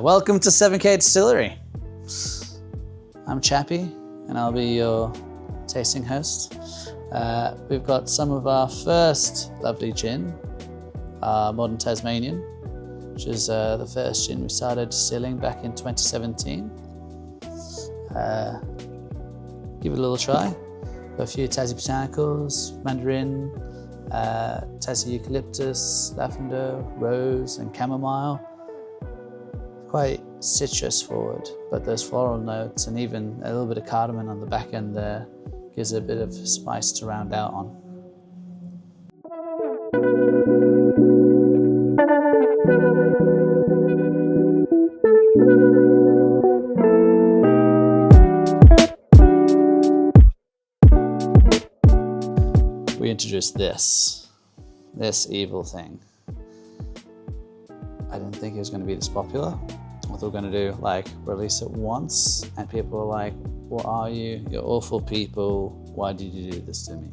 Welcome to 7K Distillery. I'm Chappie and I'll be your tasting host. We've got some of our first lovely gin, Modern Tasmanian, which is the first gin we started distilling back in 2017. Give it a little try. Got a few Tassie botanicals, mandarin, Tassie eucalyptus, lavender, rose and chamomile. Quite citrus forward, but those floral notes and even a little bit of cardamom on the back end there gives it a bit of spice to round out on. We introduced this evil thing. I didn't think it was going to be this popular. I thought we were going to do like release it once and people were like, what are you? You're awful people. Why did you do this to me?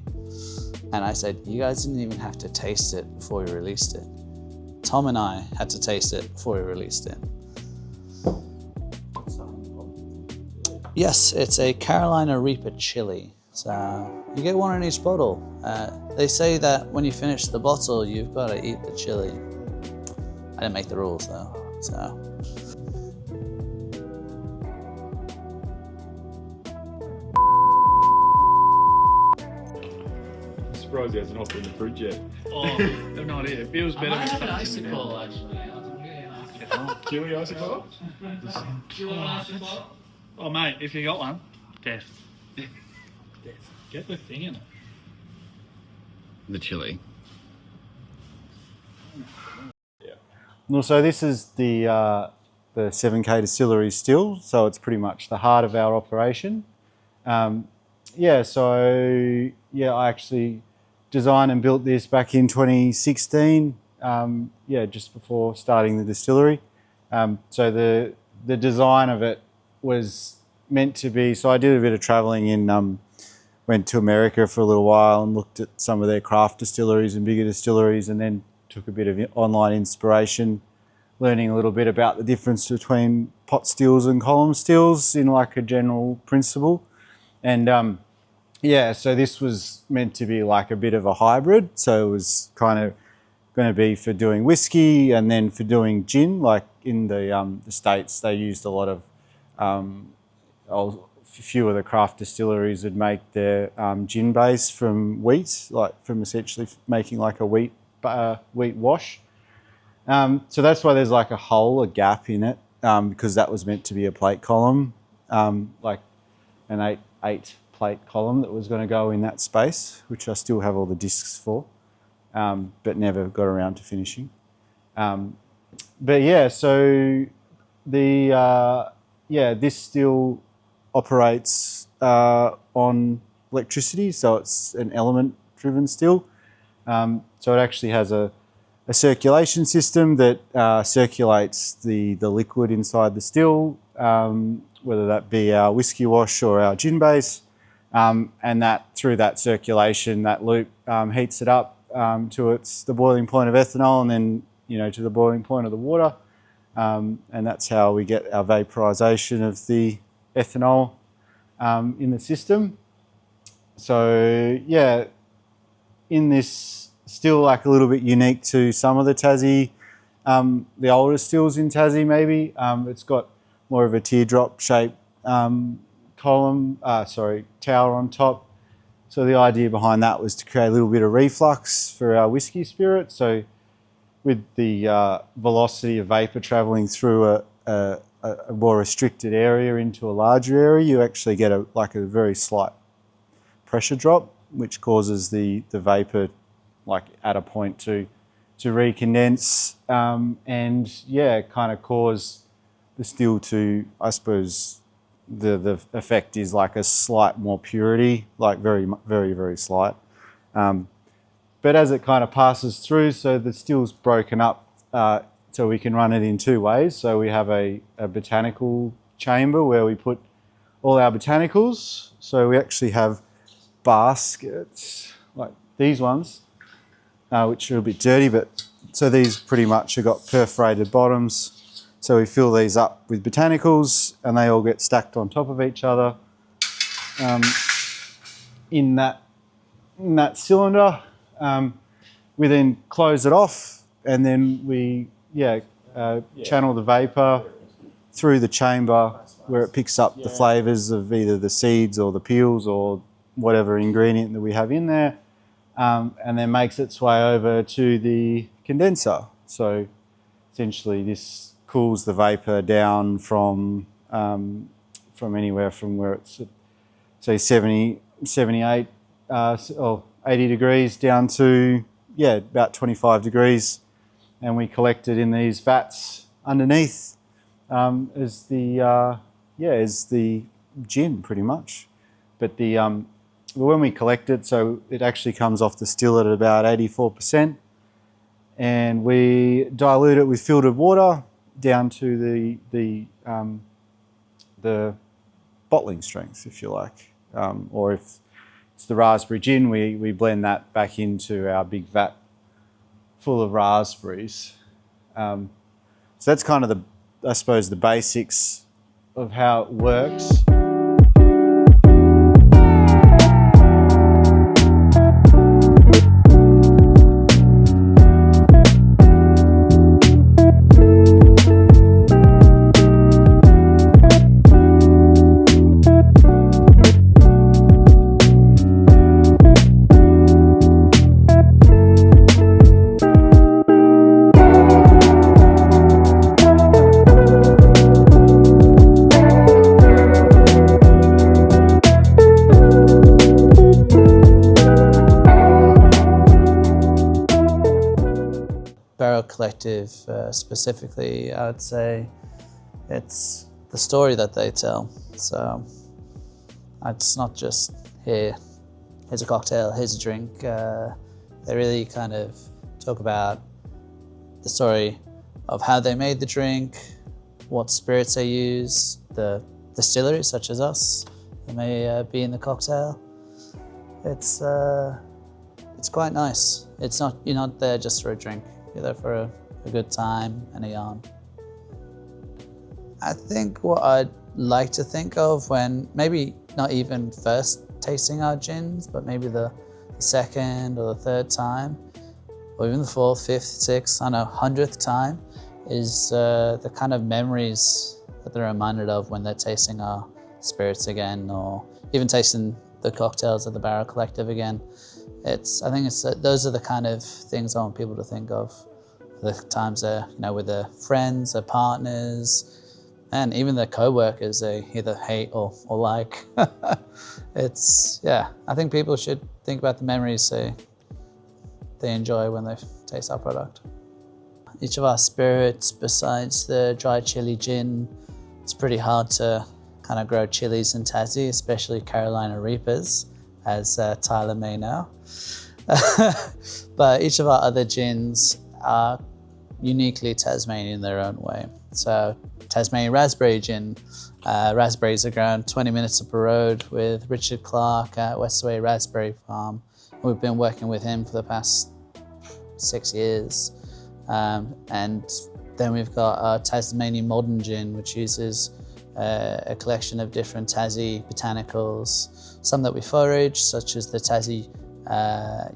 And I said, you guys didn't even have to taste it before you released it. Tom and I had to taste it before we released it. Yes, it's a Carolina Reaper chili. So you get one in each bottle. They say that when you finish the bottle, you've got to eat the chili. I didn't make the rules though, so. I'm surprised he hasn't offered in the fridge yet. Oh, I have no idea. It feels better. I might have an icicle actually. Chili icicle? Do you want an icicle? Oh, mate, if you got one, death. Get the thing in it. The chili. Well, so this is the 7K Distillery still, so it's pretty much the heart of our operation. I actually designed and built this back in 2016, just before starting the distillery. So the design of it was meant to be, so I did a bit of travelling in, went to America for a little while and looked at some of their craft distilleries and bigger distilleries, and then took a bit of online inspiration, learning a little bit about the difference between pot stills and column stills in like a general principle. And so this was meant to be like a bit of a hybrid. So it was kind of going to be for doing whiskey and then for doing gin. Like in the States, they used a lot of, a few of the craft distilleries would make their gin base from wheat, like from essentially making like a wheat wash. So that's why there's like a gap in it, because that was meant to be a plate column, like an eight plate column that was going to go in that space, which I still have all the discs for, but never got around to finishing. So this still operates on electricity, so it's an element driven still. So it actually has a circulation system that circulates the liquid inside the still, whether that be our whiskey wash or our gin base, and that through that circulation, that loop heats it up to the boiling point of ethanol, and then to the boiling point of the water, and that's how we get our vaporization of the ethanol in the system. So in this still like a little bit unique to some of the Tassie, the older stills in Tassie maybe. It's got more of a teardrop shaped tower on top. So the idea behind that was to create a little bit of reflux for our whiskey spirit. So with the velocity of vapor travelling through a more restricted area into a larger area, you actually get a very slight pressure drop, which causes the vapor like at a point to recondense, and kind of cause the still to, I suppose the effect is like a slight more purity, like very, very, very slight. But as it kind of passes through, so the still's broken up, so we can run it in two ways. So we have a botanical chamber where we put all our botanicals. So we actually have baskets like these ones, which are a bit dirty, but so these pretty much have got perforated bottoms. So we fill these up with botanicals and they all get stacked on top of each other in that cylinder. We then close it off and then we channel the vapour through the chamber where it picks up the flavours of either the seeds or the peels or whatever ingredient that we have in there, and then makes its way over to the condenser. So essentially this cools the vapour down from anywhere from where it's at, say 70, 78 or 80 degrees down to about 25 degrees, and we collect it in these vats underneath as the gin pretty much. But when we collect it, so it actually comes off the still at about 84%, and we dilute it with filtered water down to the bottling strength, if you like, or if it's the raspberry gin, we blend that back into our big vat full of raspberries. So that's kind of I suppose the basics of how it works. Barrel Collective specifically, I would say it's the story that they tell. So it's not just here's a cocktail, here's a drink. They really kind of talk about the story of how they made the drink, what spirits they use, the distillery such as us that may be in the cocktail. It's quite nice. You're not there just for a drink. You're there for a good time and a yarn. I think what I'd like to think of when maybe not even first tasting our gins, but maybe the second or the third time, or even the fourth, fifth, sixth, 100th time, is the kind of memories that they're reminded of when they're tasting our spirits again, or even tasting the cocktails at the Barrel Collective again. I think those are the kind of things I want people to think of. The times they're, with their friends, their partners, and even their co-workers they either hate or like. I think people should think about the memories they enjoy when they taste our product. Each of our spirits, besides the dry chili gin, it's pretty hard to kind of grow chilies in Tassie, especially Carolina Reapers, as Tyler may know. But each of our other gins are uniquely Tasmanian in their own way. So Tasmanian raspberry gin, raspberries are grown 20 minutes up the road with Richard Clark at Westaway Raspberry Farm. We've been working with him for the past 6 years. And then we've got our Tasmanian modern gin, which uses a collection of different Tassie botanicals, some that we forage, such as the Tassie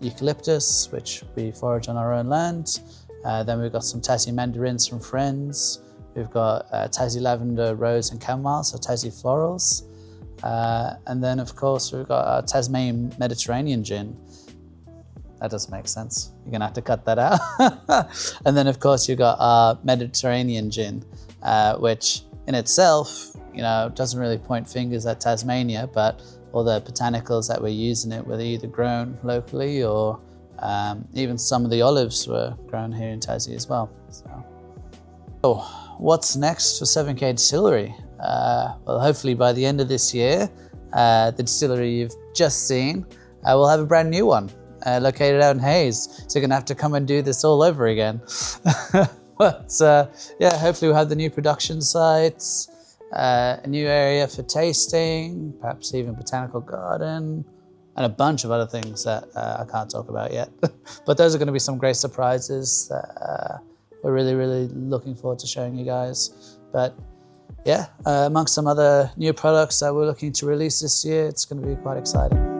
eucalyptus, which we forage on our own land. Then we've got some Tassie mandarins from friends. We've got Tassie lavender, rose and chamomile, so Tassie florals. And then of course we've got our Tasmanian Mediterranean gin. That doesn't make sense. You're gonna have to cut that out. And then of course you've got our Mediterranean gin, which in itself, doesn't really point fingers at Tasmania, but all the botanicals that we use in it were either grown locally or even some of the olives were grown here in Tassie as well. So what's next for 7K Distillery? Well, hopefully by the end of this year, the distillery you've just seen will have a brand new one located out in Hayes. So you're gonna have to come and do this all over again. But hopefully we'll have the new production sites, a new area for tasting, perhaps even botanical garden, and a bunch of other things that I can't talk about yet. But those are going to be some great surprises that we're really looking forward to showing you guys. But yeah, amongst some other new products that we're looking to release this year, it's going to be quite exciting.